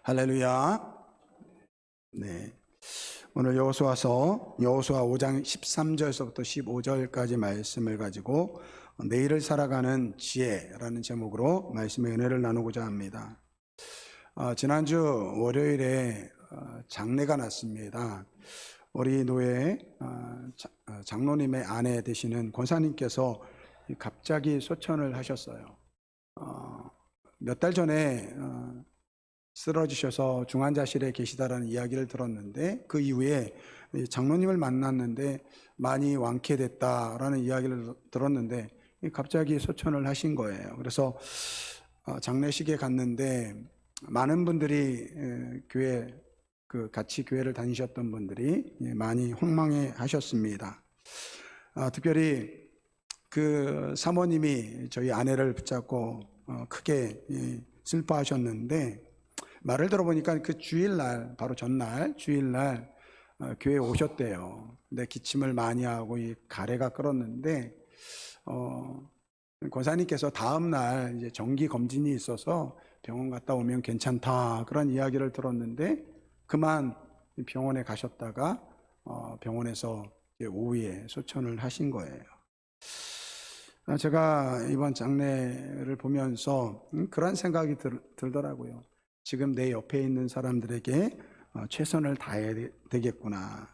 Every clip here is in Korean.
할렐루야. 네. 오늘 여호수아서 여호수아 5장 13절에서부터 15절까지 말씀을 가지고 내일을 살아가는 지혜라는 제목으로 말씀의 은혜를 나누고자 합니다. 지난주 월요일에 장례가 났습니다. 우리 노예 장로님의 아내 되시는 권사님께서 갑자기 소천을 하셨어요. 몇 달 전에 쓰러지셔서 중환자실에 계시다라는 이야기를 들었는데, 그 이후에 장로님을 만났는데 많이 완쾌됐다라는 이야기를 들었는데 갑자기 소천을 하신 거예요. 그래서 장례식에 갔는데 많은 분들이 교회 같이 교회를 다니셨던 분들이 많이 황망해 하셨습니다. 특별히 그 사모님이 저희 아내를 붙잡고 크게 슬퍼하셨는데, 말을 들어보니까 그 주일날, 바로 전날 주일날 교회에 오셨대요. 근데 기침을 많이 하고 이 가래가 끓었는데 권사님께서 다음날 이제 정기 검진이 있어서 병원 갔다 오면 괜찮다, 그런 이야기를 들었는데 그만 병원에 가셨다가 병원에서 오후에 소천을 하신 거예요. 제가 이번 장례를 보면서 그런 생각이 들더라고요. 지금 내 옆에 있는 사람들에게 최선을 다해야 되겠구나,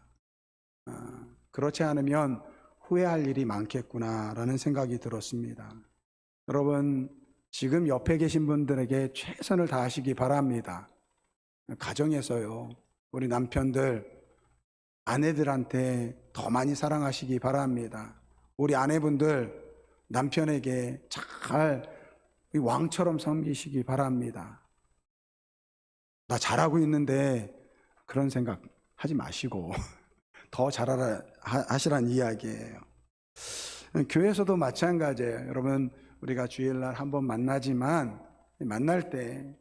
그렇지 않으면 후회할 일이 많겠구나라는 생각이 들었습니다. 여러분, 지금 옆에 계신 분들에게 최선을 다하시기 바랍니다. 가정에서요, 우리 남편들, 아내들한테 더 많이 사랑하시기 바랍니다. 우리 아내분들, 남편에게 잘 왕처럼 섬기시기 바랍니다. 나 잘하고 있는데 그런 생각 하지 마시고 더 잘하라 하시란 이야기예요. 교회에서도 마찬가지예요. 여러분, 우리가 주일날 한번 만나지만 만날 때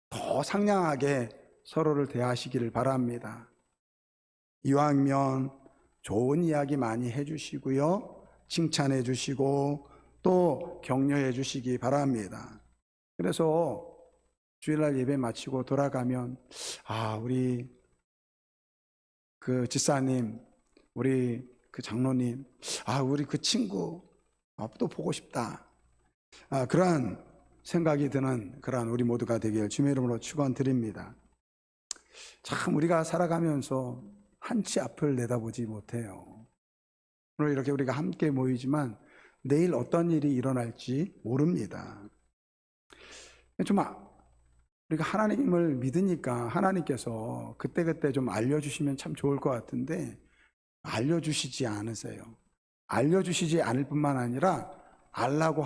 더 상냥하게 서로를 대하시기를 바랍니다. 이왕이면 좋은 이야기 많이 해주시고요, 칭찬해 주시고 또 격려해 주시기 바랍니다. 그래서 주일날 예배 마치고 돌아가면 우리 그 집사님, 우리 그 장로님, 우리 그 친구 또 보고 싶다, 그러한 생각이 드는 그러한 우리 모두가 되길 주님의 이름으로 축원드립니다. 참 우리가 살아가면서 한치 앞을 내다보지 못해요. 오늘 이렇게 우리가 함께 모이지만 내일 어떤 일이 일어날지 모릅니다. 정말 우리가 하나님을 믿으니까 하나님께서 그때그때 좀 알려주시면 참 좋을 것 같은데 알려주시지 않으세요. 알려주시지 않을 뿐만 아니라 하려고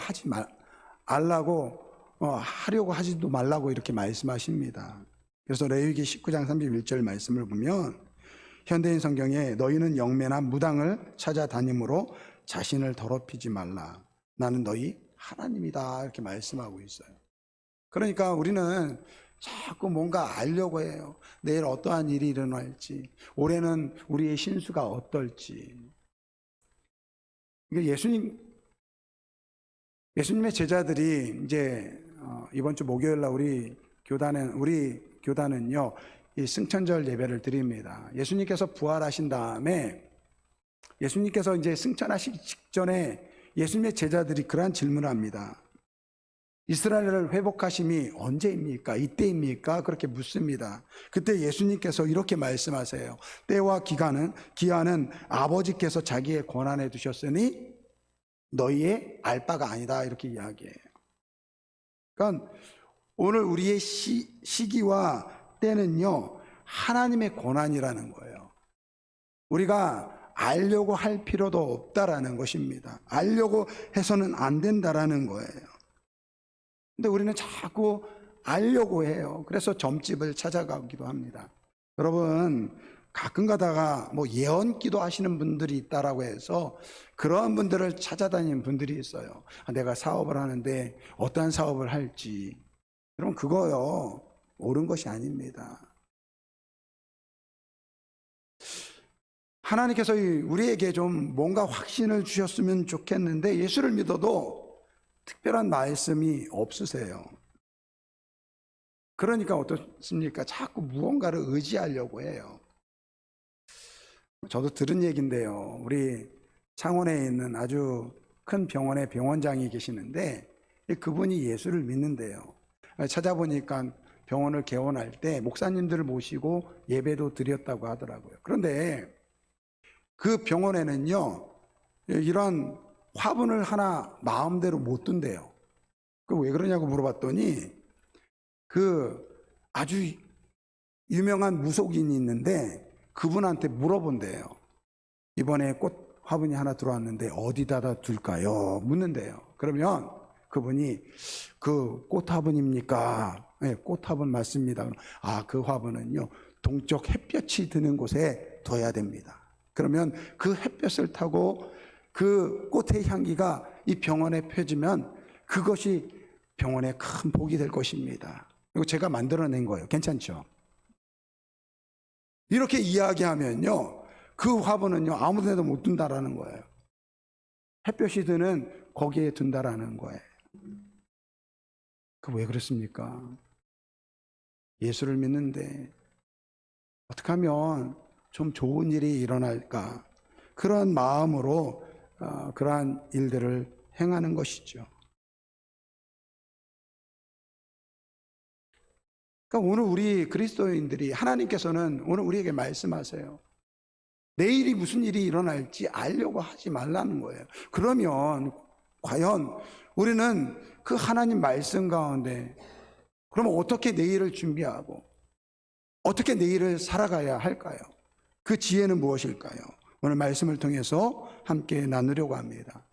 하지도 말라고 이렇게 말씀하십니다. 그래서 레위기 19장 31절 말씀을 보면 현대인 성경에 너희는 영매나 무당을 찾아다니므로 자신을 더럽히지 말라. 나는 너희 하나님이다, 이렇게 말씀하고 있어요. 그러니까 우리는 자꾸 뭔가 알려고 해요. 내일 어떠한 일이 일어날지, 올해는 우리의 신수가 어떨지. 예수님의 제자들이 이제 이번 주 목요일 날 우리 교단은요, 이 승천절 예배를 드립니다. 예수님께서 부활하신 다음에 예수님께서 이제 승천하시기 직전에 예수님의 제자들이 그러한 질문을 합니다. 이스라엘을 회복하심이 언제입니까? 이때입니까? 그렇게 묻습니다. 그때 예수님께서 이렇게 말씀하세요. 때와 기한은 아버지께서 자기의 권한에 두셨으니 너희의 알 바가 아니다, 이렇게 이야기해요. 그러니까 오늘 우리의 시기와 때는요, 하나님의 권한이라는 거예요. 우리가 알려고 할 필요도 없다라는 것입니다. 알려고 해서는 안 된다라는 거예요. 근데 우리는 자꾸 알려고 해요. 그래서 점집을 찾아가기도 합니다. 여러분, 가끔 가다가 예언 기도 하시는 분들이 있다라고 해서 그러한 분들을 찾아다니는 분들이 있어요. 내가 사업을 하는데 어떠한 사업을 할지. 여러분, 그거요, 옳은 것이 아닙니다. 하나님께서 우리에게 좀 뭔가 확신을 주셨으면 좋겠는데 예수를 믿어도 특별한 말씀이 없으세요. 그러니까 어떻습니까? 자꾸 무언가를 의지하려고 해요. 저도 들은 얘기인데요. 우리 창원에 있는 아주 큰 병원의 병원장이 계시는데 그분이 예수를 믿는데요. 찾아보니까 병원을 개원할 때 목사님들을 모시고 예배도 드렸다고 하더라고요. 그런데 그 병원에는요, 이런 화분을 하나 마음대로 못 둔대요. 그 왜 그러냐고 물어봤더니 그 아주 유명한 무속인이 있는데 그분한테 물어본대요. 이번에 꽃 화분이 하나 들어왔는데 어디다 둘까요? 묻는데요. 그러면 그분이 그 꽃 화분입니까? 네, 꽃 화분 맞습니다. 아, 그 화분은요, 동쪽 햇볕이 드는 곳에 둬야 됩니다. 그러면 그 햇볕을 타고 그 꽃의 향기가 이 병원에 펴지면 그것이 병원에 큰 복이 될 것입니다. 이거 제가 만들어낸 거예요. 괜찮죠? 이렇게 이야기하면요, 그 화분은요, 아무 데도 못 둔다라는 거예요. 햇볕이 드는 거기에 둔다라는 거예요. 그 왜 그렇습니까? 예수를 믿는데 어떻게 하면 좀 좋은 일이 일어날까? 그런 마음으로 그러한 일들을 행하는 것이죠. 그러니까 오늘 우리 그리스도인들이, 하나님께서는 오늘 우리에게 말씀하세요. 내일이 무슨 일이 일어날지 알려고 하지 말라는 거예요. 그러면 과연 우리는 그 하나님 말씀 가운데 그러면 어떻게 내일을 준비하고 어떻게 내일을 살아가야 할까요? 그 지혜는 무엇일까요? 오늘 말씀을 통해서 함께 나누려고 합니다.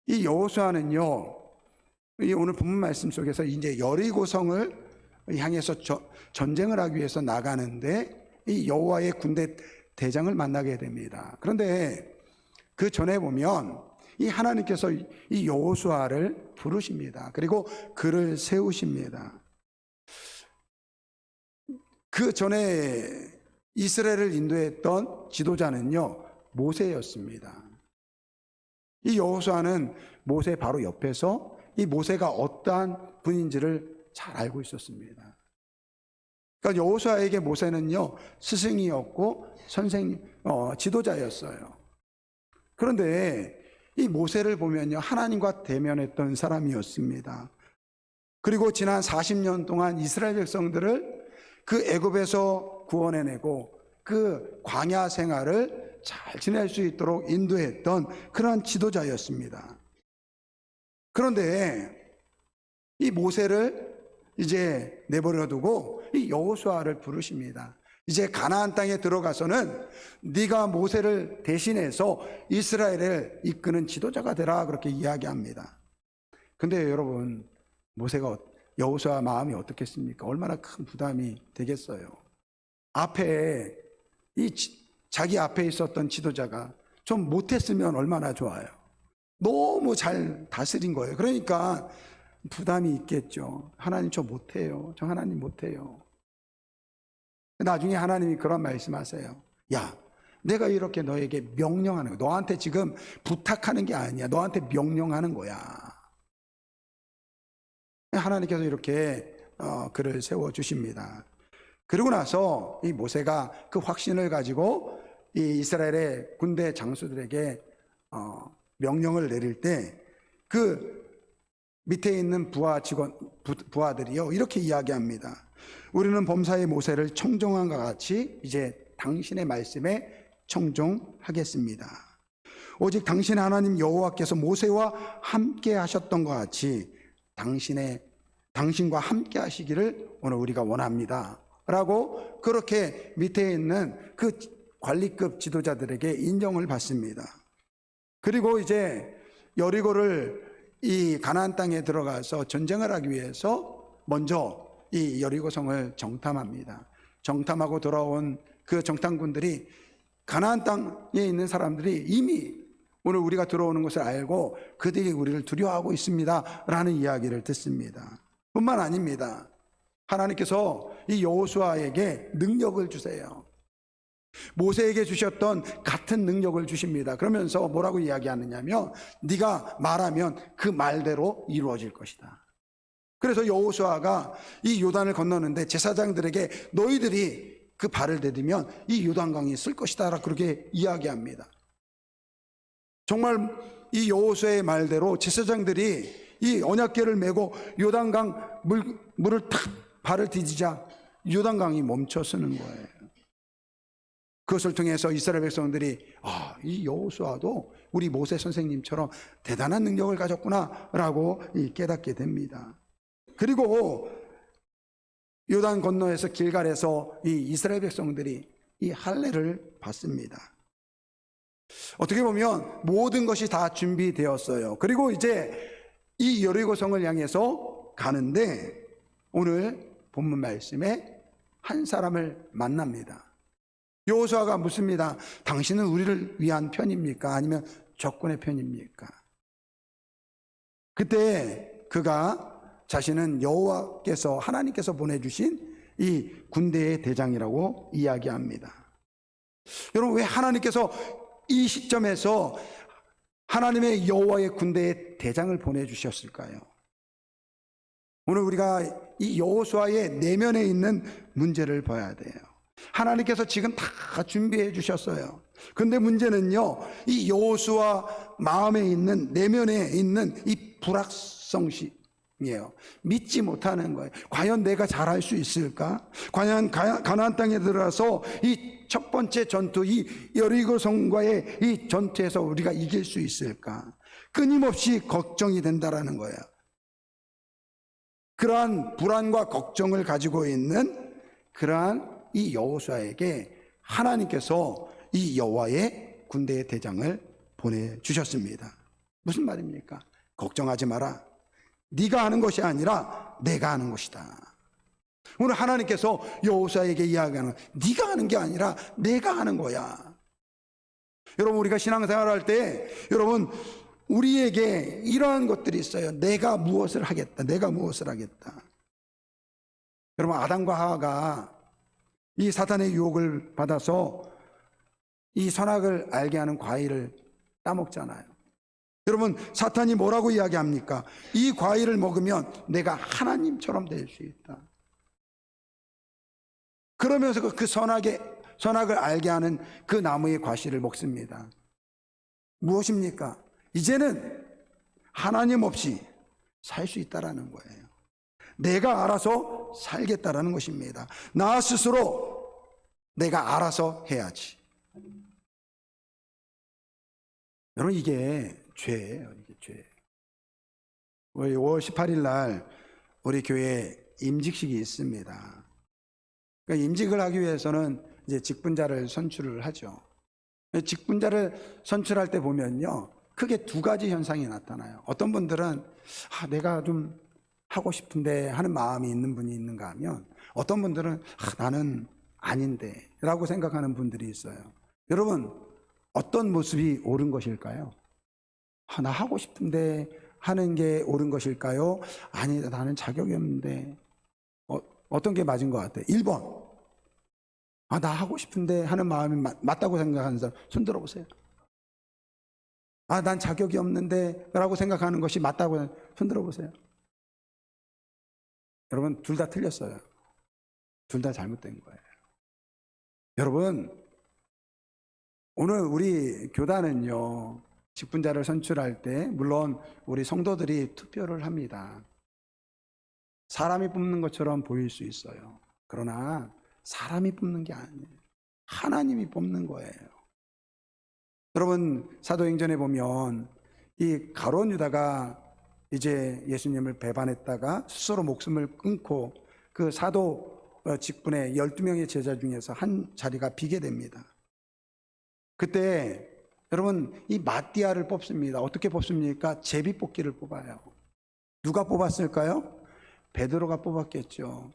이 여호수아는요, 이 오늘 본문 말씀 속에서 이제 여리고성을 향해서 전쟁을 하기 위해서 나가는데 이 여호와의 군대 대장을 만나게 됩니다. 그런데 그 전에 보면 이 하나님께서 이 여호수아를 부르십니다. 그리고 그를 세우십니다. 그 전에 이스라엘을 인도했던 지도자는요, 모세였습니다. 이 여호수아는 모세 바로 옆에서 이 모세가 어떠한 분인지를 잘 알고 있었습니다. 그러니까 여호수아에게 모세는요, 스승이었고 지도자였어요. 그런데 이 모세를 보면요, 하나님과 대면했던 사람이었습니다. 그리고 지난 40년 동안 이스라엘 백성들을 그 애굽에서 구원해내고 그 광야 생활을 잘 지낼 수 있도록 인도했던 그런 지도자였습니다. 그런데 이 모세를 이제 내버려 두고 이 여호수아를 부르십니다. 이제 가나안 땅에 들어가서는 네가 모세를 대신해서 이스라엘을 이끄는 지도자가 되라, 그렇게 이야기합니다. 근데 여러분, 모세가 여호수아 마음이 어떻겠습니까? 얼마나 큰 부담이 되겠어요. 앞에 자기 앞에 있었던 지도자가 좀 못했으면 얼마나 좋아요. 너무 잘 다스린 거예요. 그러니까 부담이 있겠죠. 하나님 저 못해요. 저 하나님 못해요. 나중에 하나님이 그런 말씀하세요. 야, 내가 이렇게 너에게 명령하는 거야. 너한테 지금 부탁하는 게 아니야. 너한테 명령하는 거야. 하나님께서 이렇게 그를 세워주십니다. 그리고 나서 이 모세가 그 확신을 가지고 이 이스라엘의 군대 장수들에게 명령을 내릴 때 그 밑에 있는 부하들이요, 이렇게 이야기합니다. 우리는 범사의 모세를 청종한과 같이 이제 당신의 말씀에 청종하겠습니다. 오직 당신 하나님 여호와께서 모세와 함께 하셨던 것 같이 당신과 함께 하시기를 오늘 우리가 원합니다 라고 그렇게 밑에 있는 그 관리급 지도자들에게 인정을 받습니다. 그리고 이제 여리고를 이 가나안 땅에 들어가서 전쟁을 하기 위해서 먼저 이 여리고성을 정탐합니다. 정탐하고 돌아온 그 정탐군들이 가나안 땅에 있는 사람들이 이미 오늘 우리가 들어오는 것을 알고 그들이 우리를 두려워하고 있습니다 라는 이야기를 듣습니다. 뿐만 아닙니다. 하나님께서 이 여호수아에게 능력을 주세요. 모세에게 주셨던 같은 능력을 주십니다. 그러면서 뭐라고 이야기하느냐면 네가 말하면 그 말대로 이루어질 것이다. 그래서 여호수아가 이 요단을 건너는데 제사장들에게 너희들이 그 발을 디디면 이 요단강이 쓸 것이다 그렇게 이야기합니다. 정말 이 여호수아의 말대로 제사장들이 이 언약궤를 메고 요단강 물을 탁 발을 디디자 요단강이 멈춰 서는 거예요. 그것을 통해서 이스라엘 백성들이 이 여호수아도 우리 모세 선생님처럼 대단한 능력을 가졌구나라고 깨닫게 됩니다. 그리고 요단 건너에서 길갈에서 이 이스라엘 백성들이 이 할례를 받습니다. 어떻게 보면 모든 것이 다 준비되었어요. 그리고 이제 이 여리고성을 향해서 가는데 오늘 본문 말씀에 한 사람을 만납니다. 여호수아가 묻습니다. 당신은 우리를 위한 편입니까? 아니면 적군의 편입니까? 그때 그가 자신은 여호와께서 하나님께서 보내주신 이 군대의 대장이라고 이야기합니다. 여러분, 왜 하나님께서 이 시점에서 하나님의 여호와의 군대의 대장을 보내주셨을까요? 오늘 우리가 이 여호수아의 내면에 있는 문제를 봐야 돼요. 하나님께서 지금 다 준비해 주셨어요. 근데 문제는요, 이 여호수아 마음에 있는, 내면에 있는 이 불확성심이에요. 믿지 못하는 거예요. 과연 내가 잘할 수 있을까? 과연 가나안 땅에 들어가서 이 첫 번째 전투, 이 여리고성과의 이 전투에서 우리가 이길 수 있을까? 끊임없이 걱정이 된다라는 거예요. 그러한 불안과 걱정을 가지고 있는 그러한 이 여호수아에게 하나님께서 이 여호와의 군대의 대장을 보내주셨습니다. 무슨 말입니까? 걱정하지 마라. 네가 하는 것이 아니라 내가 하는 것이다. 오늘 하나님께서 여호수아에게 이야기하는, 네가 하는 게 아니라 내가 하는 거야. 여러분, 우리가 신앙생활 할 때 여러분 우리에게 이러한 것들이 있어요. 내가 무엇을 하겠다. 내가 무엇을 하겠다. 여러분, 아담과 하와가 이 사탄의 유혹을 받아서 이 선악을 알게 하는 과일을 따먹잖아요. 여러분, 사탄이 뭐라고 이야기합니까? 이 과일을 먹으면 내가 하나님처럼 될 수 있다. 그러면서 그 선악을 알게 하는 그 나무의 과실을 먹습니다. 무엇입니까? 이제는 하나님 없이 살 수 있다라는 거예요. 내가 알아서 살겠다라는 것입니다. 나 스스로 내가 알아서 해야지. 여러분, 이게 죄예요. 이게 죄. 우리 5월 18일 날 우리 교회에 임직식이 있습니다. 그러니까 임직을 하기 위해서는 이제 직분자를 선출을 하죠. 직분자를 선출할 때 보면요, 크게 두 가지 현상이 나타나요. 어떤 분들은 내가 좀 하고 싶은데 하는 마음이 있는 분이 있는가 하면, 어떤 분들은 나는 아닌데 라고 생각하는 분들이 있어요. 여러분, 어떤 모습이 옳은 것일까요? 나 하고 싶은데 하는 게 옳은 것일까요? 아니, 나는 자격이 없는데. 어떤 게 맞은 것 같아요? 1번, 나 하고 싶은데 하는 마음이 맞다고 생각하는 사람 손 들어보세요. 난 자격이 없는데 라고 생각하는 것이 맞다고 손 들어보세요. 여러분, 둘 다 틀렸어요. 둘 다 잘못된 거예요. 여러분, 오늘 우리 교단은요, 직분자를 선출할 때 물론 우리 성도들이 투표를 합니다. 사람이 뽑는 것처럼 보일 수 있어요. 그러나 사람이 뽑는 게 아니에요. 하나님이 뽑는 거예요. 여러분, 사도행전에 보면 이 가룟 유다가 이제 예수님을 배반했다가 스스로 목숨을 끊고 그 사도 직분의 12명의 제자 중에서 한 자리가 비게 됩니다. 그때 여러분, 이 마띠아를 뽑습니다. 어떻게 뽑습니까? 제비뽑기를 뽑아요. 누가 뽑았을까요? 베드로가 뽑았겠죠.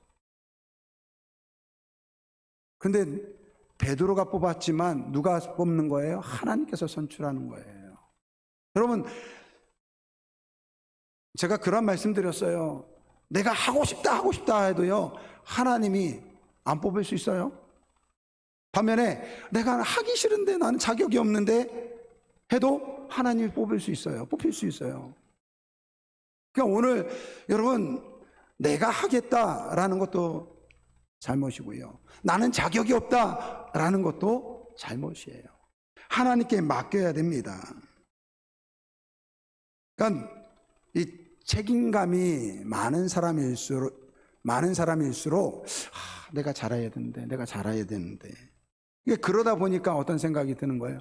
근데 베드로가 뽑았지만 누가 뽑는 거예요? 하나님께서 선출하는 거예요. 여러분, 제가 그런 말씀 드렸어요. 내가 하고 싶다 해도요, 하나님이 안 뽑을 수 있어요. 반면에 내가 하기 싫은데 나는 자격이 없는데 해도 하나님이 뽑을 수 있어요. 뽑힐 수 있어요. 그러니까 오늘 여러분, 내가 하겠다라는 것도 잘못이고요. 나는 자격이 없다라는 것도 잘못이에요. 하나님께 맡겨야 됩니다. 그러니까 이 책임감이 많은 사람일수록 내가 잘해야 되는데 이게 그러다 보니까 어떤 생각이 드는 거예요.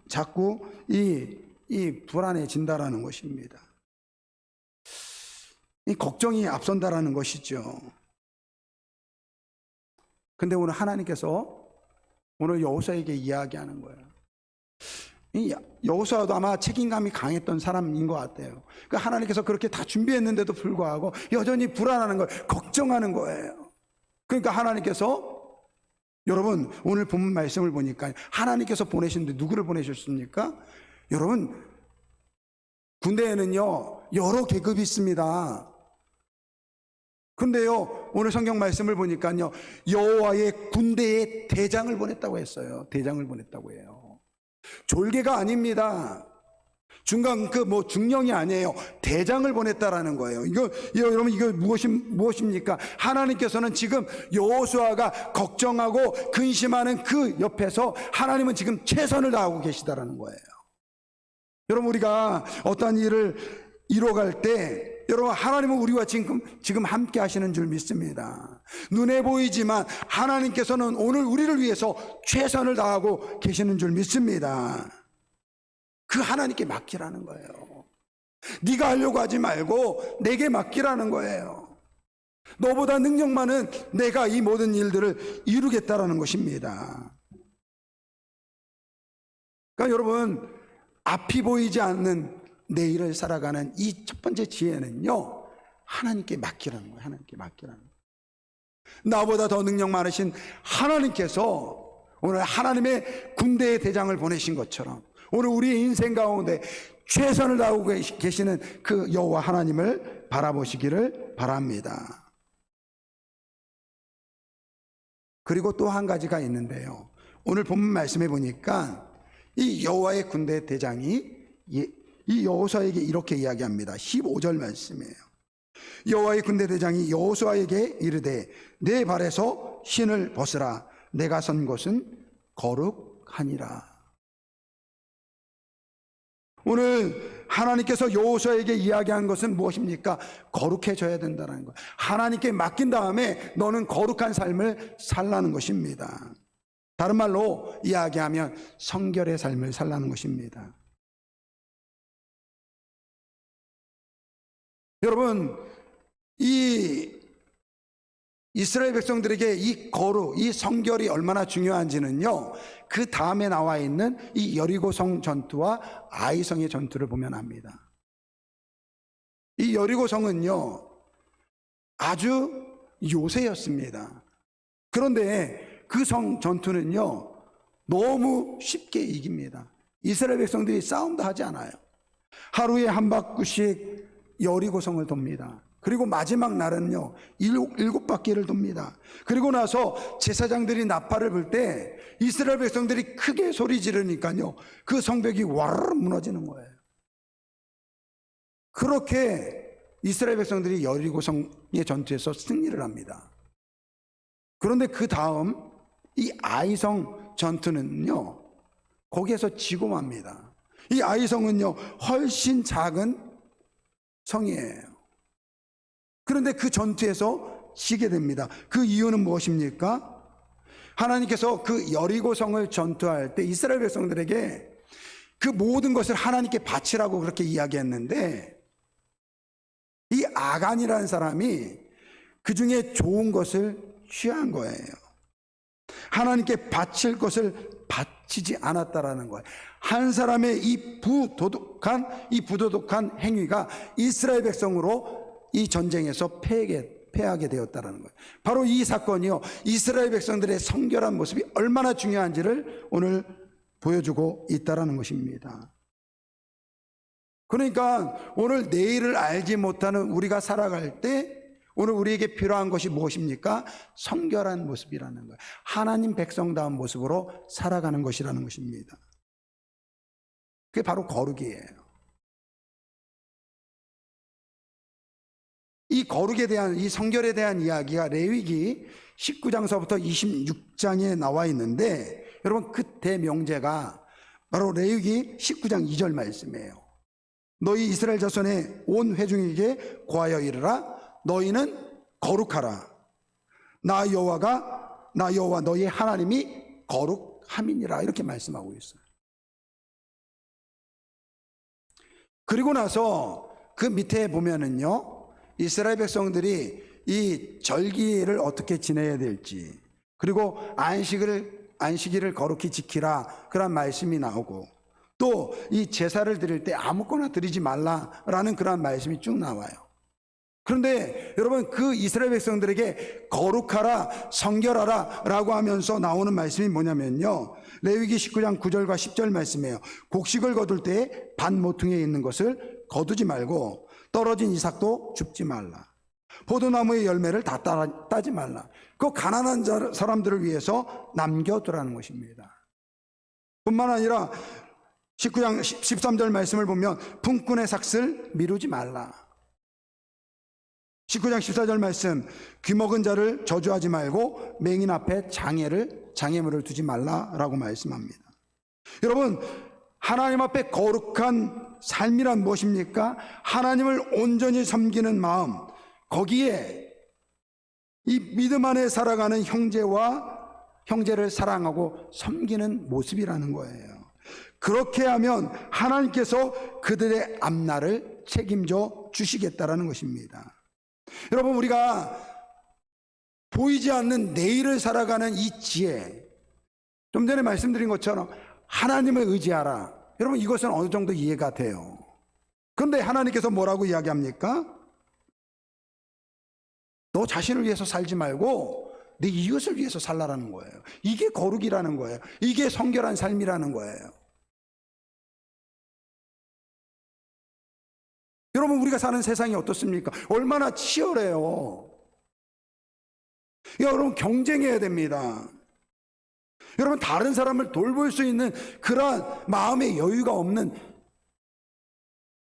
자꾸 이 불안해진다라는 것입니다. 이 걱정이 앞선다라는 것이죠. 근데 오늘 하나님께서 오늘 여호수아에게 이야기하는 거예요. 이 여호수아도 아마 책임감이 강했던 사람인 것 같아요. 그러니까 하나님께서 그렇게 다 준비했는데도 불구하고 여전히 불안하는 거예요. 걱정하는 거예요. 그러니까 하나님께서 여러분 오늘 본문 말씀을 보니까 하나님께서 보내시는데 누구를 보내셨습니까? 여러분 군대에는요 여러 계급이 있습니다. 근데요 오늘 성경 말씀을 보니까요 여호와의 군대의 대장을 보냈다고 했어요. 대장을 보냈다고 해요. 졸개가 아닙니다. 중간 중령이 아니에요. 대장을 보냈다라는 거예요. 여러분 이거 무엇입니까? 하나님께서는 지금 여호수아가 걱정하고 근심하는 그 옆에서 하나님은 지금 최선을 다하고 계시다라는 거예요. 여러분 우리가 어떠한 일을 이뤄갈 때 여러분 하나님은 우리와 지금 함께 하시는 줄 믿습니다. 눈에 보이지만 하나님께서는 오늘 우리를 위해서 최선을 다하고 계시는 줄 믿습니다. 그 하나님께 맡기라는 거예요. 네가 하려고 하지 말고 내게 맡기라는 거예요. 너보다 능력 많은 내가 이 모든 일들을 이루겠다라는 것입니다. 그러니까 여러분 앞이 보이지 않는 내일을 살아가는 이 첫 번째 지혜는요 하나님께 맡기라는 거예요. 하나님께 맡기라는 거예요. 나보다 더 능력 많으신 하나님께서 오늘 하나님의 군대의 대장을 보내신 것처럼 오늘 우리의 인생 가운데 최선을 다하고 계시는 그 여호와 하나님을 바라보시기를 바랍니다. 그리고 또 한 가지가 있는데요 오늘 본문 말씀해 보니까 이 여호와의 군대 대장이 이 여호수아에게 이렇게 이야기합니다. 15절 말씀이에요. 여호와의 군대 대장이 여호수아에게 이르되 내 발에서 신을 벗으라. 내가 선 곳은 거룩하니라. 오늘 하나님께서 여호수아에게 이야기한 것은 무엇입니까? 거룩해져야 된다는 거예요. 하나님께 맡긴 다음에 너는 거룩한 삶을 살라는 것입니다. 다른 말로 이야기하면 성결의 삶을 살라는 것입니다. 여러분 이 이스라엘 백성들에게 이 거룩, 이 성결이 얼마나 중요한지는요 그 다음에 나와 있는 이 여리고성 전투와 아이성의 전투를 보면 압니다. 이 여리고성은요 아주 요새였습니다. 그런데 그 성 전투는요 너무 쉽게 이깁니다. 이스라엘 백성들이 싸움도 하지 않아요. 하루에 한 바퀴씩 여리고성을 돕니다. 그리고 마지막 날은요 일곱 바퀴를 돕니다. 그리고 나서 제사장들이 나팔을 불 때 이스라엘 백성들이 크게 소리 지르니까요 그 성벽이 와르르 무너지는 거예요. 그렇게 이스라엘 백성들이 여리고성의 전투에서 승리를 합니다. 그런데 그 다음 이 아이성 전투는요 거기에서 지고 맙니다. 이 아이성은요 훨씬 작은 성이에요. 그런데 그 전투에서 지게 됩니다. 그 이유는 무엇입니까? 하나님께서 그 여리고성을 전투할 때 이스라엘 백성들에게 그 모든 것을 하나님께 바치라고 그렇게 이야기했는데 이 아간이라는 사람이 그 중에 좋은 것을 취한 거예요. 하나님께 바칠 것을 바치지 않았다라는 거예요. 한 사람의 이 부도덕한 행위가 이스라엘 백성으로 이 전쟁에서 패하게 되었다라는 거예요. 바로 이 사건이요 이스라엘 백성들의 성결한 모습이 얼마나 중요한지를 오늘 보여주고 있다라는 것입니다. 그러니까 오늘 내일을 알지 못하는 우리가 살아갈 때 오늘 우리에게 필요한 것이 무엇입니까? 성결한 모습이라는 거예요. 하나님 백성다운 모습으로 살아가는 것이라는 것입니다. 그게 바로 거룩이에요. 이 거룩에 대한, 이 성결에 대한 이야기가 레위기 19장서부터 26장에 나와 있는데, 여러분 그 대명제가 바로 레위기 19장 2절 말씀이에요. 너희 이스라엘 자손의 온 회중에게 고하여 이르라. 너희는 거룩하라. 나 여호와 너희 하나님이 거룩함이니라. 이렇게 말씀하고 있어요. 그리고 나서 그 밑에 보면은요, 이스라엘 백성들이 이 절기를 어떻게 지내야 될지, 그리고 안식일을 거룩히 지키라, 그런 말씀이 나오고, 또 이 제사를 드릴 때 아무거나 드리지 말라라는 그런 말씀이 쭉 나와요. 그런데 여러분, 그 이스라엘 백성들에게 거룩하라, 성결하라 라고 하면서 나오는 말씀이 뭐냐면요, 레위기 19장 9절과 10절 말씀이에요. 곡식을 거둘 때 반 모퉁이에 있는 것을 거두지 말고 떨어진 이삭도 줍지 말라. 포도나무의 열매를 다 따지 말라. 그 가난한 사람들을 위해서 남겨두라는 것입니다. 뿐만 아니라 19장 13절 말씀을 보면 품꾼의 삭슬 미루지 말라. 19장 14절 말씀, 귀먹은 자를 저주하지 말고 맹인 앞에 장애물을 두지 말라라고 말씀합니다. 여러분, 하나님 앞에 거룩한 삶이란 무엇입니까? 하나님을 온전히 섬기는 마음, 거기에 이 믿음 안에 살아가는 형제를 사랑하고 섬기는 모습이라는 거예요. 그렇게 하면 하나님께서 그들의 앞날을 책임져 주시겠다라는 것입니다. 여러분, 우리가 보이지 않는 내일을 살아가는 이 지혜, 좀 전에 말씀드린 것처럼 하나님을 의지하라. 여러분, 이것은 어느 정도 이해가 돼요. 그런데 하나님께서 뭐라고 이야기합니까? 너 자신을 위해서 살지 말고 네 이웃을 위해서 살라라는 거예요. 이게 거룩이라는 거예요. 이게 성결한 삶이라는 거예요. 여러분, 우리가 사는 세상이 어떻습니까? 얼마나 치열해요. 여러분, 경쟁해야 됩니다. 여러분, 다른 사람을 돌볼 수 있는 그러한 마음의 여유가 없는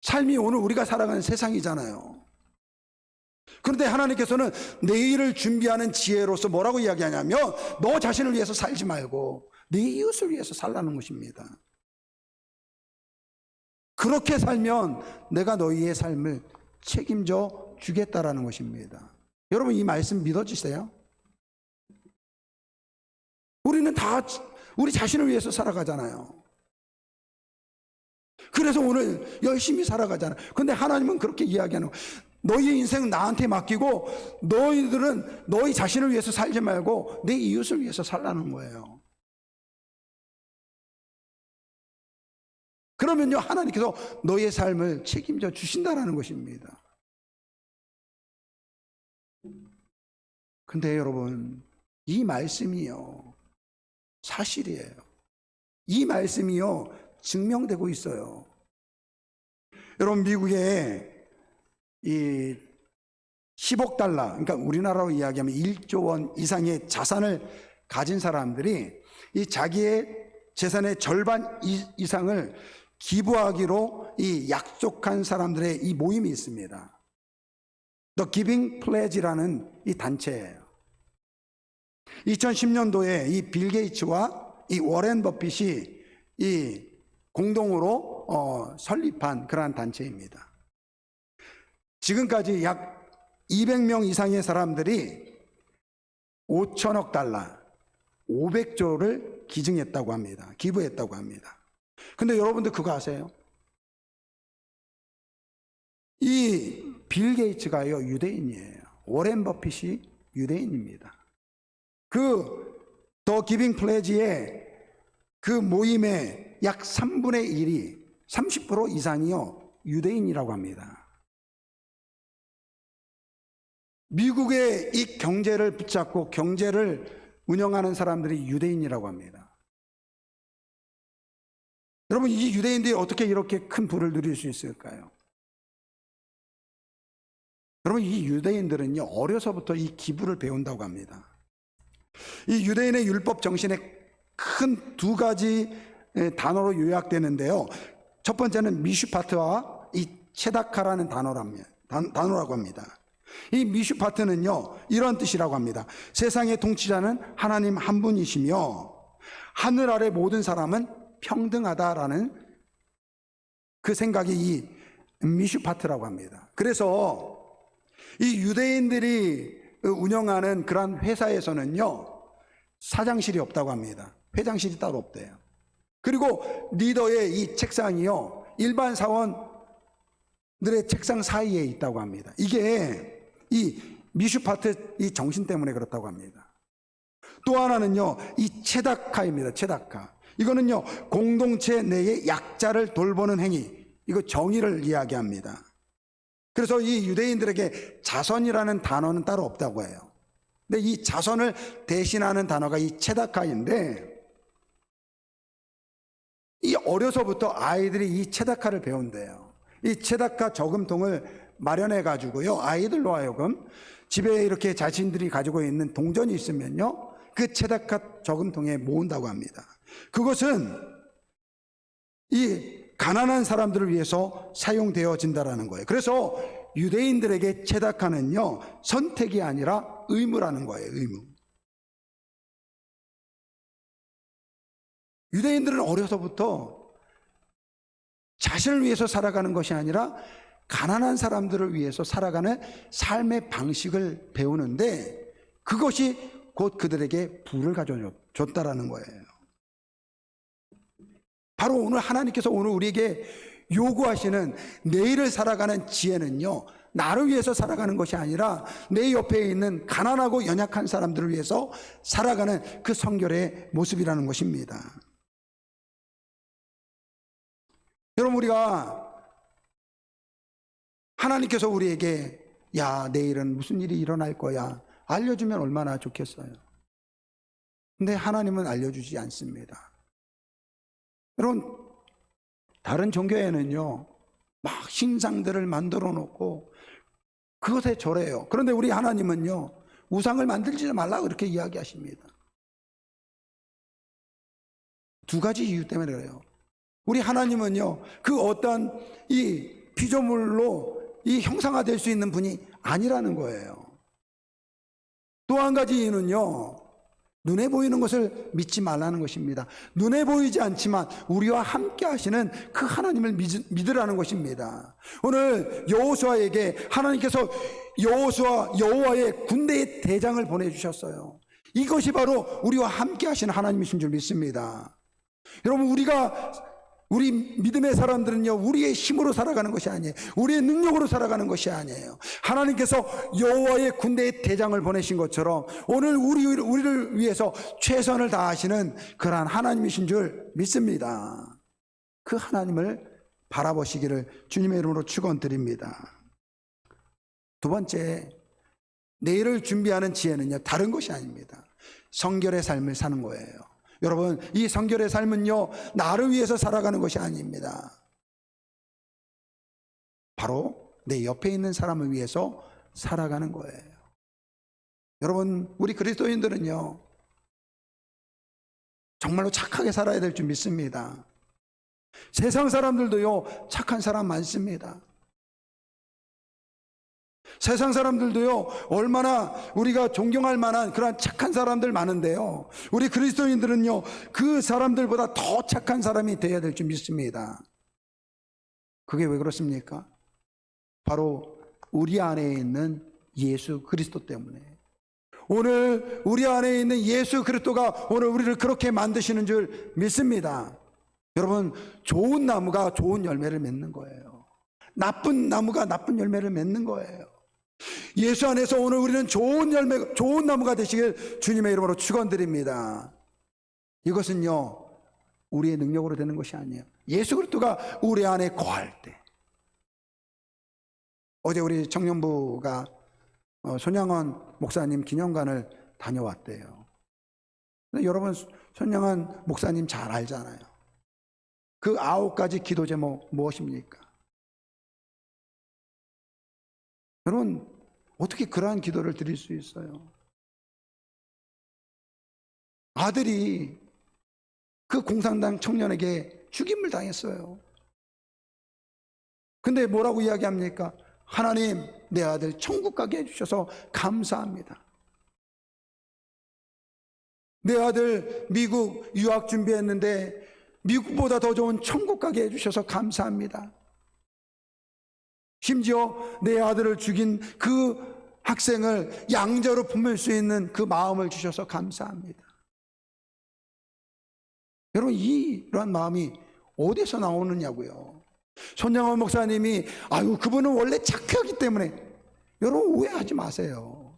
삶이 오늘 우리가 살아가는 세상이잖아요. 그런데 하나님께서는 내일을 준비하는 지혜로서 뭐라고 이야기하냐면, 너 자신을 위해서 살지 말고 네 이웃을 위해서 살라는 것입니다. 그렇게 살면 내가 너희의 삶을 책임져 주겠다라는 것입니다. 여러분, 이 말씀 믿어지세요? 우리는 다 우리 자신을 위해서 살아가잖아요. 그래서 오늘 열심히 살아가잖아요. 그런데 하나님은 그렇게 이야기하는 거예요. 너희의 인생 나한테 맡기고 너희들은 너희 자신을 위해서 살지 말고 내 이웃을 위해서 살라는 거예요. 그러면요, 하나님께서 너의 삶을 책임져 주신다는 것입니다. 근데 여러분, 이 말씀이요, 사실이에요. 이 말씀이요, 증명되고 있어요. 여러분, 미국에 이 10억 달러, 그러니까 우리나라로 이야기하면 1조 원 이상의 자산을 가진 사람들이 이 자기의 재산의 절반 이상을 기부하기로 이 약속한 사람들의 이 모임이 있습니다. The Giving Pledge라는 이 단체예요. 2010년도에 이 빌 게이츠와 이 워렌 버핏이 이 공동으로 설립한 그러한 단체입니다. 지금까지 약 200명 이상의 사람들이 5천억 달러, 500조를 기증했다고 합니다. 기부했다고 합니다. 근데 여러분들 그거 아세요? 이 빌 게이츠가요, 유대인이에요. 워렌 버핏이 유대인입니다. 더 기빙 플래지의 그 모임의 약 3분의 1이 30% 이상이요, 유대인이라고 합니다. 미국의 이 경제를 붙잡고 경제를 운영하는 사람들이 유대인이라고 합니다. 여러분, 이 유대인들이 어떻게 이렇게 큰 부를 누릴 수 있을까요? 여러분, 이 유대인들은요, 어려서부터 이 기부를 배운다고 합니다. 이 유대인의 율법 정신에 큰 두 가지 단어로 요약되는데요. 첫 번째는 미슈파트와 이 체다카라는 단어라고 합니다. 이 미슈파트는요, 이런 뜻이라고 합니다. 세상의 통치자는 하나님 한 분이시며 하늘 아래 모든 사람은 평등하다라는 그 생각이 이 미슈파트라고 합니다. 그래서 이 유대인들이 운영하는 그런 회사에서는요, 사장실이 없다고 합니다. 회장실이 따로 없대요. 그리고 리더의 이 책상이요, 일반 사원들의 책상 사이에 있다고 합니다. 이게 이 미슈파트 이 정신 때문에 그렇다고 합니다. 또 하나는요, 이 체다카입니다. 체다카. 이거는요, 공동체 내의 약자를 돌보는 행위, 이거 정의를 이야기합니다. 그래서 이 유대인들에게 자선이라는 단어는 따로 없다고 해요. 근데 이 자선을 대신하는 단어가 이 체다카인데, 이 어려서부터 아이들이 이 체다카를 배운대요. 이 체다카 저금통을 마련해 가지고요, 아이들로 하여금 집에 이렇게 자신들이 가지고 있는 동전이 있으면요, 그 체다카 저금통에 모은다고 합니다. 그것은 이 가난한 사람들을 위해서 사용되어진다라는 거예요. 그래서 유대인들에게 체다카는요, 선택이 아니라 의무라는 거예요. 의무. 유대인들은 어려서부터 자신을 위해서 살아가는 것이 아니라 가난한 사람들을 위해서 살아가는 삶의 방식을 배우는데, 그것이 곧 그들에게 부를 가져줬다라는 거예요. 바로 오늘 하나님께서 오늘 우리에게 요구하시는 내일을 살아가는 지혜는요, 나를 위해서 살아가는 것이 아니라 내 옆에 있는 가난하고 연약한 사람들을 위해서 살아가는 그 성결의 모습이라는 것입니다. 여러분, 우리가 하나님께서 우리에게 야, 내일은 무슨 일이 일어날 거야 알려주면 얼마나 좋겠어요. 근데 하나님은 알려주지 않습니다. 여러분, 다른 종교에는요, 막 신상들을 만들어 놓고 그것에 절해요. 그런데 우리 하나님은요, 우상을 만들지 말라고 그렇게 이야기하십니다. 두 가지 이유 때문에 그래요. 우리 하나님은요, 그 어떤 이 피조물로 이 형상화될 수 있는 분이 아니라는 거예요. 또 한 가지 이유는요, 눈에 보이는 것을 믿지 말라는 것입니다. 눈에 보이지 않지만 우리와 함께 하시는 그 하나님을 믿으라는 것입니다. 오늘 여호수아에게 하나님께서 여호와의 군대의 대장을 보내주셨어요. 이것이 바로 우리와 함께 하시는 하나님이신 줄 믿습니다. 여러분, 우리 믿음의 사람들은요, 우리의 힘으로 살아가는 것이 아니에요. 우리의 능력으로 살아가는 것이 아니에요. 하나님께서 여호와의 군대의 대장을 보내신 것처럼 오늘 우리를 위해서 최선을 다하시는 그러한 하나님이신 줄 믿습니다. 그 하나님을 바라보시기를 주님의 이름으로 축원드립니다. 두 번째, 내일을 준비하는 지혜는요, 다른 것이 아닙니다. 성결의 삶을 사는 거예요. 여러분, 이 성결의 삶은요, 나를 위해서 살아가는 것이 아닙니다. 바로 내 옆에 있는 사람을 위해서 살아가는 거예요. 여러분, 우리 그리스도인들은요, 정말로 착하게 살아야 될 줄 믿습니다. 세상 사람들도요, 착한 사람 많습니다. 세상 사람들도요, 얼마나 우리가 존경할 만한 그런 착한 사람들 많은데요, 우리 그리스도인들은요, 그 사람들보다 더 착한 사람이 되어야 될 줄 믿습니다. 그게 왜 그렇습니까? 바로 우리 안에 있는 예수 그리스도 때문에. 오늘 우리 안에 있는 예수 그리스도가 오늘 우리를 그렇게 만드시는 줄 믿습니다. 여러분, 좋은 나무가 좋은 열매를 맺는 거예요. 나쁜 나무가 나쁜 열매를 맺는 거예요. 예수 안에서 오늘 우리는 좋은 나무가 되시길 주님의 이름으로 축원드립니다. 이것은요, 우리의 능력으로 되는 것이 아니에요. 예수 그리스도가 우리 안에 거할 때. 어제 우리 청년부가 손양원 목사님 기념관을 다녀왔대요. 근데 여러분, 손양원 목사님 잘 알잖아요. 그 9가지 기도 제목 무엇입니까? 여러분, 어떻게 그러한 기도를 드릴 수 있어요? 아들이 그 공산당 청년에게 죽임을 당했어요. 근데 뭐라고 이야기합니까? 하나님, 내 아들 천국 가게 해주셔서 감사합니다. 내 아들 미국 유학 준비했는데 미국보다 더 좋은 천국 가게 해주셔서 감사합니다. 심지어 내 아들을 죽인 그 학생을 양자로 품을 수 있는 그 마음을 주셔서 감사합니다. 여러분, 이러한 마음이 어디서 나오느냐고요. 손양원 목사님이 아유 그분은 원래 착하기 때문에, 여러분 오해하지 마세요.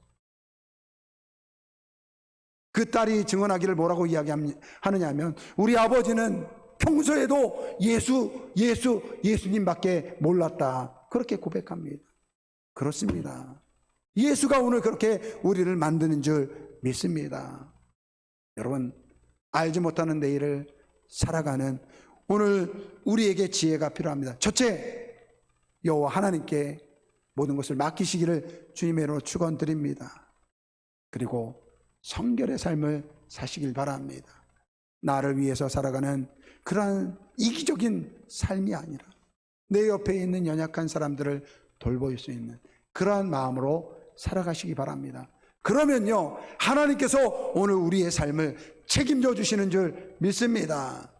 그 딸이 증언하기를 뭐라고 이야기하느냐면, 우리 아버지는 평소에도 예수님밖에 몰랐다, 그렇게 고백합니다. 그렇습니다. 예수가 오늘 그렇게 우리를 만드는 줄 믿습니다. 여러분, 알지 못하는 내일을 살아가는 오늘 우리에게 지혜가 필요합니다. 첫째, 여호와 하나님께 모든 것을 맡기시기를 주님의 이름으로 축원드립니다. 그리고 성결의 삶을 사시길 바랍니다. 나를 위해서 살아가는 그러한 이기적인 삶이 아니라 내 옆에 있는 연약한 사람들을 돌볼 수 있는 그러한 마음으로 살아가시기 바랍니다. 그러면요, 하나님께서 오늘 우리의 삶을 책임져 주시는 줄 믿습니다.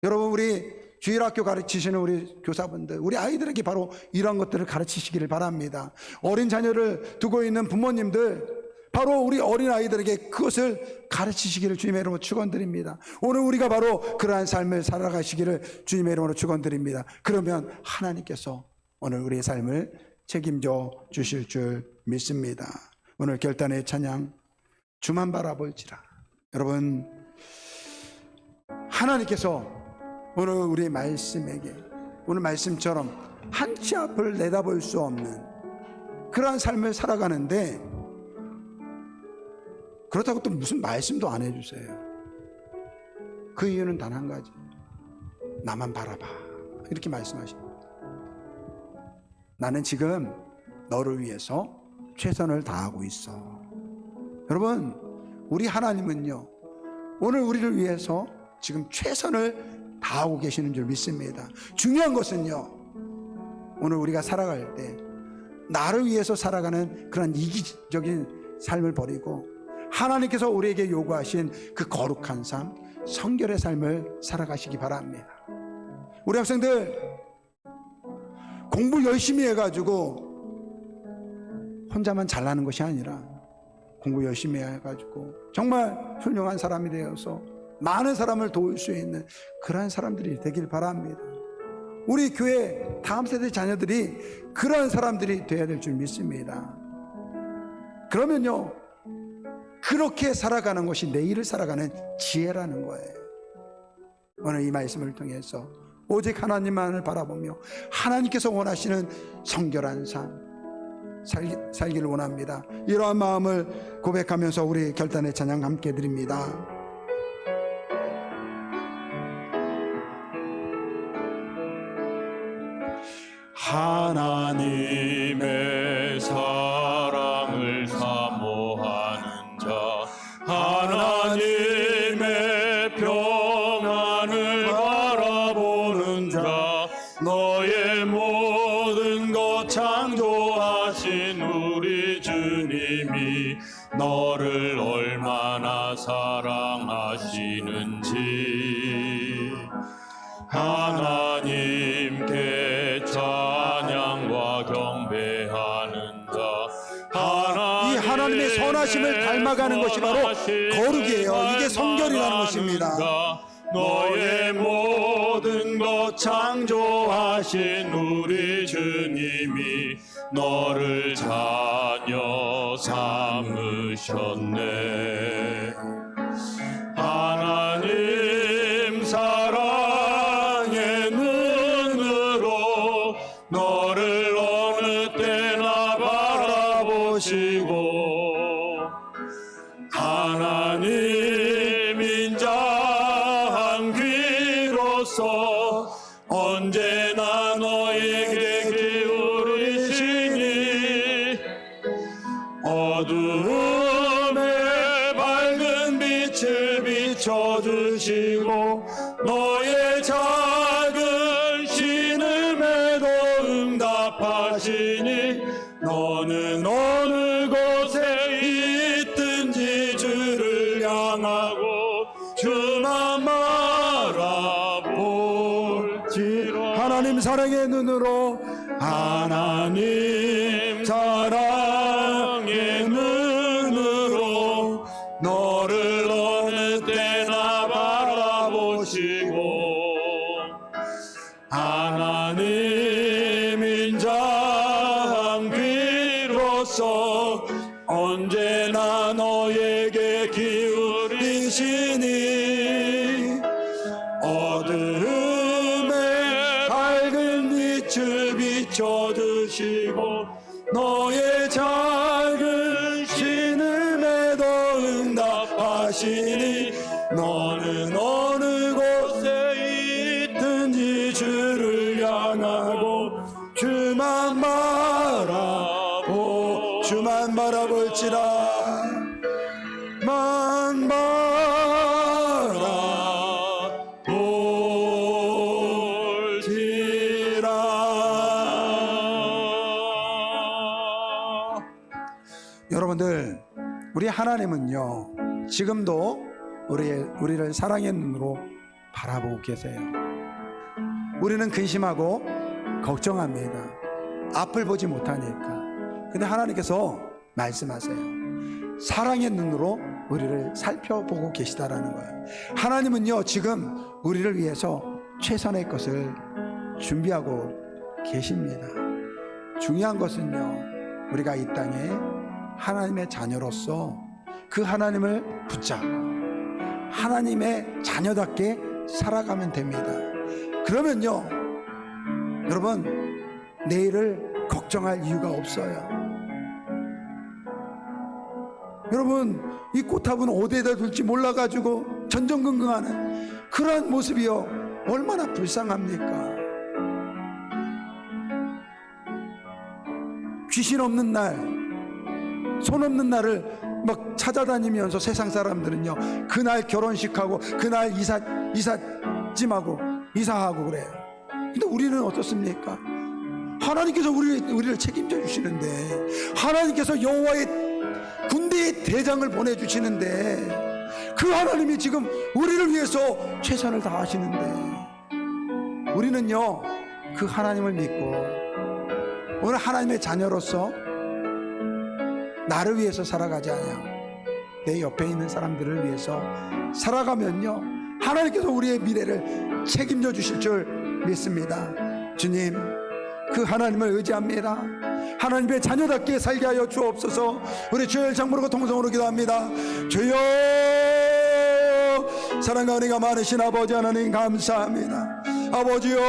여러분, 우리 주일학교 가르치시는 우리 교사분들, 우리 아이들에게 바로 이런 것들을 가르치시기를 바랍니다. 어린 자녀를 두고 있는 부모님들, 바로 우리 어린아이들에게 그것을 가르치시기를 주님의 이름으로 축원드립니다. 오늘 우리가 바로 그러한 삶을 살아가시기를 주님의 이름으로 축원드립니다. 그러면 하나님께서 오늘 우리의 삶을 책임져 주실 줄 믿습니다. 오늘 결단의 찬양, 주만 바라볼지라. 여러분, 하나님께서 오늘 우리 말씀에게, 오늘 말씀처럼 한 치 앞을 내다볼 수 없는 그러한 삶을 살아가는데, 그렇다고 또 무슨 말씀도 안 해주세요. 그 이유는 단 한 가지, 나만 바라봐, 이렇게 말씀하십니다. 나는 지금 너를 위해서 최선을 다하고 있어. 여러분, 우리 하나님은요, 오늘 우리를 위해서 지금 최선을 다하고 계시는 줄 믿습니다. 중요한 것은요, 오늘 우리가 살아갈 때 나를 위해서 살아가는 그런 이기적인 삶을 버리고 하나님께서 우리에게 요구하신 그 거룩한 삶, 성결의 삶을 살아가시기 바랍니다. 우리 학생들 공부 열심히 해가지고 혼자만 잘나는 것이 아니라 공부 열심히 해가지고 정말 훌륭한 사람이 되어서 많은 사람을 도울 수 있는 그러한 사람들이 되길 바랍니다. 우리 교회 다음 세대 자녀들이 그러한 사람들이 되어야 될 줄 믿습니다. 그러면요, 그렇게 살아가는 것이 내일을 살아가는 지혜라는 거예요. 오늘 이 말씀을 통해서 오직 하나님만을 바라보며 하나님께서 원하시는 성결한 삶 살기를 원합니다. 이러한 마음을 고백하면서 우리 결단의 찬양 함께 드립니다. 하나님의 사랑을 사모하는 자, 하나님의 평안을 바라보는 자, 너의 모든 것 창조하신 우리 주님이 너를 얼마나 사랑하시는지 하나님께 찬양과 경배하는 자, 이 하나님의 선하심을 닮아가는 것이 바로 거룩이에요. 이게 성결이라는 것입니다. 너의 모든 것 창조하신 우리 주님이 너를 자녀 삼으셨네. 하나님 사랑의 눈으로 너를 어느 때나 바라보시고 하나님 인자한 귀로서 언제나 너에게 기울이시니 어두움에 밝은 빛을 비춰주시고 너의 작은 신음에도 응답하시니 너는 어느 곳에 있든지 주를 향하고 주만 바라볼지라. 하나님 사랑의 눈으로, 하나님 사랑의 눈으로 너를 어느 때나 바라보시고 하나님 인자한 귀로서 언제나 너에게 기울이시니 어둠에 밝은 빛을 비춰주시고 너의 작은 신음에도 응답하시니 너는 어느 곳에 있든지 주를 향하고 주만 바라볼지라. 만 바라볼지라. 여러분들, 우리 하나님은요 지금도 우리를 사랑의 눈으로 바라보고 계세요. 우리는 근심하고 걱정합니다. 앞을 보지 못하니까. 근데 하나님께서 말씀하세요. 사랑의 눈으로 우리를 살펴보고 계시다라는 거예요. 하나님은요 지금 우리를 위해서 최선의 것을 준비하고 계십니다. 중요한 것은요 우리가 이 땅에 하나님의 자녀로서 그 하나님을 붙잡고 하나님의 자녀답게 살아가면 됩니다. 그러면요 여러분 내일을 걱정할 이유가 없어요. 여러분 이 꽃합은 어디에다 둘지 몰라가지고 전전긍긍하는 그러한 모습이요 얼마나 불쌍합니까? 귀신 없는 날, 손 없는 날을 막 찾아다니면서 세상 사람들은요 그날 결혼식하고 그날 이삿짐하고 이사하고 그래요. 근데 우리는 어떻습니까? 하나님께서 우리를 책임져 주시는데, 하나님께서 여호와의 군대의 대장을 보내주시는데, 그 하나님이 지금 우리를 위해서 최선을 다하시는데, 우리는요 그 하나님을 믿고 오늘 하나님의 자녀로서 나를 위해서 살아가지 않아요. 내 옆에 있는 사람들을 위해서 살아가면요 하나님께서 우리의 미래를 책임져 주실 줄 믿습니다. 주님, 그 하나님을 의지합니다. 하나님의 자녀답게 살게 하여 주옵소서. 우리 주의 장부르고 통성으로 기도합니다. 주여, 사랑과 은혜가 많으신 아버지 하나님 감사합니다. 아버지여,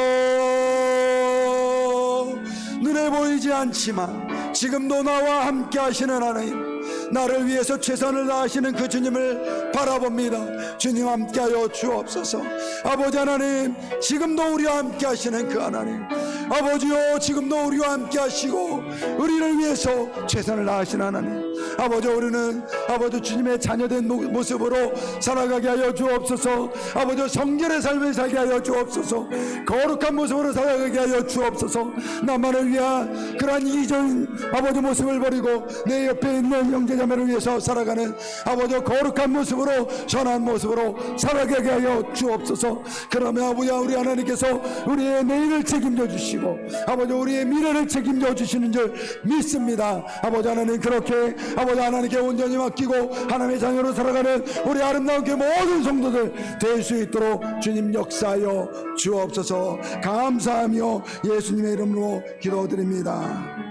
눈에 보이지 않지만 지금도 나와 함께 하시는 하나님, 나를 위해서 최선을 다하시는 그 주님을 바라봅니다. 주님 함께하여 주옵소서. 아버지 하나님, 지금도 우리와 함께 하시는 그 하나님, 아버지요 지금도 우리와 함께 하시고 우리를 위해서 최선을 다하시는 하나님, 아버지 우리는 아버지 주님의 자녀된 모습으로 살아가게 하여 주옵소서. 아버지 성결의 삶을 살게 하여 주옵소서. 거룩한 모습으로 살아가게 하여 주옵소서. 나만을 위한 그러한 이전 아버지 모습을 버리고 내 옆에 있는 형제자매를 위해서 살아가는 아버지 거룩한 모습으로, 선한 모습으로 살아가게 하여 주옵소서. 그러면 아버지 우리 하나님께서 우리의 내일을 책임져 주시고 아버지 우리의 미래를 책임져 주시는 줄 믿습니다. 아버지 하나님, 그렇게 아버지 하나님께 온전히 맡기고 하나님의 자녀로 살아가는 우리 아름다운 그 모든 성도들 될 수 있도록 주님 역사하여 주옵소서. 감사하며 예수님의 이름으로 기도드립니다.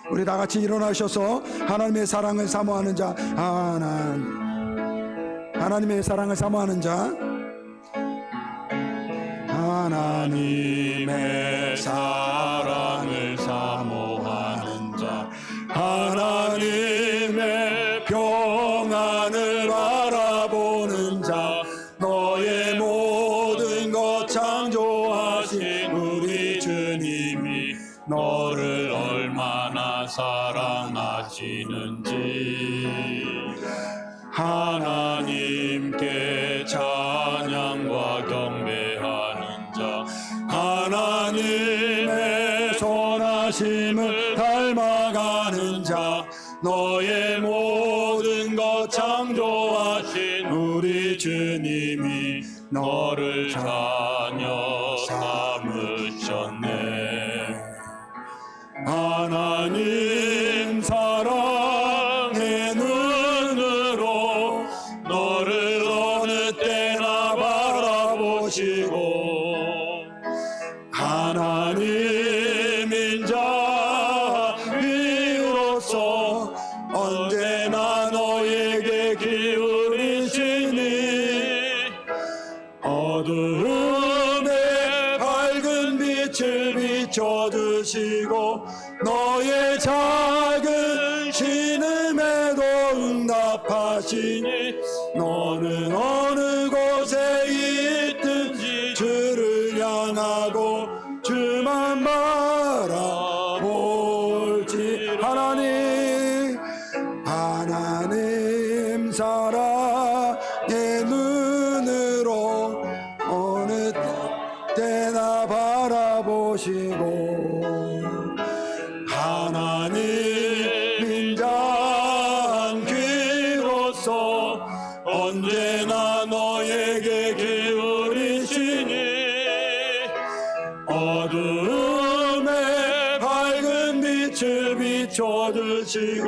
우리 다 같이 일어나셔서 하나님의 사랑을 사모하는 자, 하나님의 사랑을 사모하는 자, 하나님의 사랑을 사모하는 자, 하나님의 평안을 바라보는 자, 너의 모든 것 창조하신 우리 주님이 너를 얼마나 사랑하시는지 하나님께 찬양과 경배하는 자, 하나님의 선하심을 자 너의 모든 것 창조하신 우리 주님이 너를 자녀 삼으셨네. 하나님 사랑의 눈으로 너를 어느 때나 바라보시고 하나님인 자비로서 언제나 너에게 기울이시니 어두움에 밝은 빛을 비춰주시고 너의 작은 신음에도 응답하시니 너는 어느 곳에 있든지 주를 향하고 주만 바라볼지. 하나님 사랑의 눈으로 어느 때나 바라보시고 하나님인 자한 귀로서 언제나 너에게 기울이시니 어두움에 밝은 빛을 비춰주시고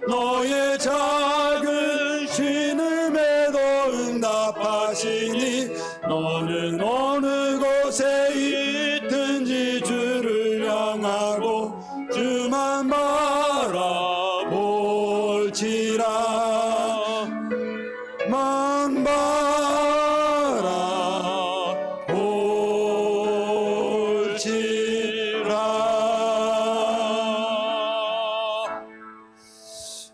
너의 작은 신음에도 응답하시니 너는 어느 곳에 있든지 주를 향하고 주만 바라볼지라. 만 바라볼지라.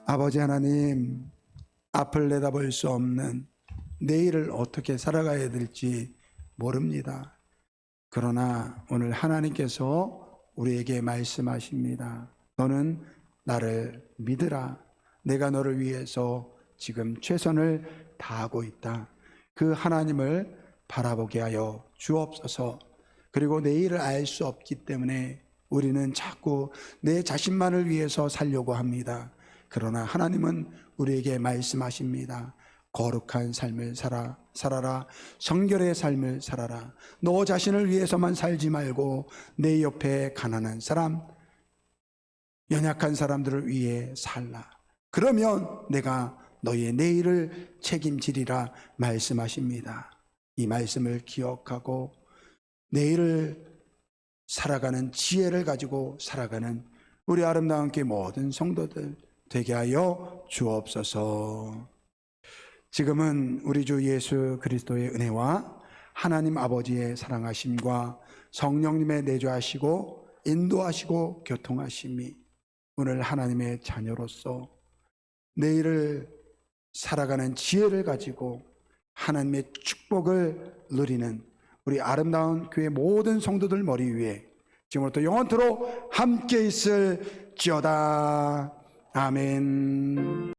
아버지 하나님, 앞을 내다볼 수 없는 내일을 어떻게 살아가야 될지 모릅니다. 그러나 오늘 하나님께서 우리에게 말씀하십니다. 너는 나를 믿으라. 내가 너를 위해서 지금 최선을 다하고 있다. 그 하나님을 바라보게 하여 주옵소서. 그리고 내일을 알 수 없기 때문에 우리는 자꾸 내 자신만을 위해서 살려고 합니다. 그러나 하나님은 우리에게 말씀하십니다. 거룩한 삶을 살아라. 성결의 삶을 살아라. 너 자신을 위해서만 살지 말고 내 옆에 가난한 사람, 연약한 사람들을 위해 살라. 그러면 내가 너의 내일을 책임지리라 말씀하십니다. 이 말씀을 기억하고 내일을 살아가는 지혜를 가지고 살아가는 우리 아름다운 교회 모든 성도들 되게 하여 주옵소서. 지금은 우리 주 예수 그리스도의 은혜와 하나님 아버지의 사랑하심과 성령님의 내주하시고 인도하시고 교통하심이 오늘 하나님의 자녀로서 내일을 살아가는 지혜를 가지고 하나님의 축복을 누리는 우리 아름다운 교회 모든 성도들 머리 위에 지금부터 영원토록 함께 있을지어다. 아멘.